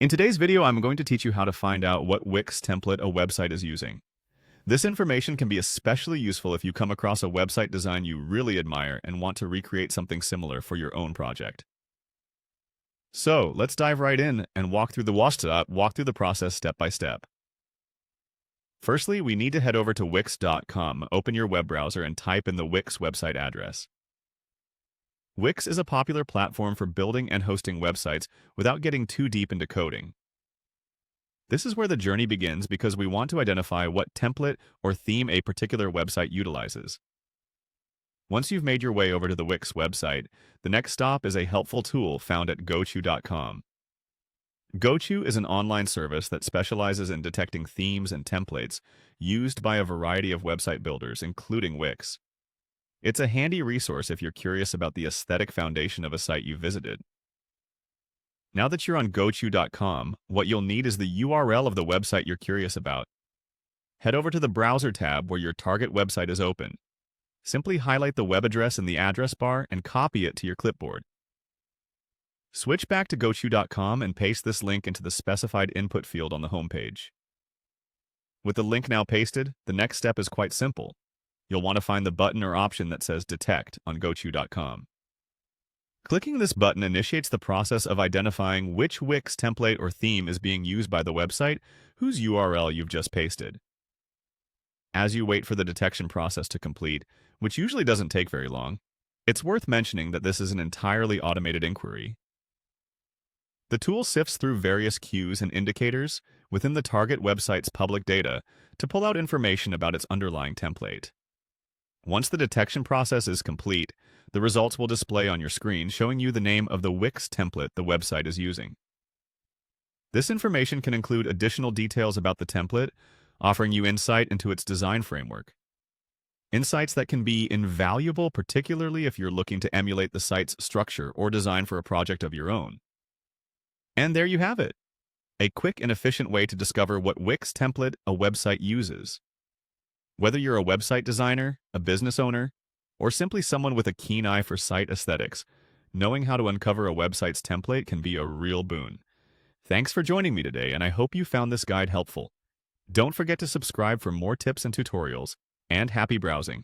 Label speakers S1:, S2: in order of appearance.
S1: In today's video, I'm going to teach you how to find out what Wix template a website is using. This information can be especially useful if you come across a website design you really admire and want to recreate something similar for your own project. So, let's dive right in and walk through the process step by step. Firstly, we need to head over to Wix.com, open your web browser, and type in the Wix website address. Wix is a popular platform for building and hosting websites without getting too deep into coding. This is where the journey begins because we want to identify what template or theme a particular website utilizes. Once you've made your way over to the Wix website, the next stop is a helpful tool found at Gochu.com. Gochu is an online service that specializes in detecting themes and templates used by a variety of website builders, including Wix. It's a handy resource if you're curious about the aesthetic foundation of a site you visited. Now that you're on Gochu.com, what you'll need is the URL of the website you're curious about. Head over to the Browser tab where your target website is open. Simply highlight the web address in the address bar and copy it to your clipboard. Switch back to Gochu.com and paste this link into the specified input field on the homepage. With the link now pasted, the next step is quite simple. You'll want to find the button or option that says Detect on Gochu.com. Clicking this button initiates the process of identifying which Wix template or theme is being used by the website whose URL you've just pasted. As you wait for the detection process to complete, which usually doesn't take very long, it's worth mentioning that this is an entirely automated inquiry. The tool sifts through various cues and indicators within the target website's public data to pull out information about its underlying template. Once the detection process is complete, the results will display on your screen showing you the name of the Wix template the website is using. This information can include additional details about the template, offering you insight into its design framework. Insights that can be invaluable, particularly if you're looking to emulate the site's structure or design for a project of your own. And there you have it, a quick and efficient way to discover what Wix template a website uses. Whether you're a website designer, a business owner, or simply someone with a keen eye for site aesthetics, knowing how to uncover a website's template can be a real boon. Thanks for joining me today, and I hope you found this guide helpful. Don't forget to subscribe for more tips and tutorials, and happy browsing.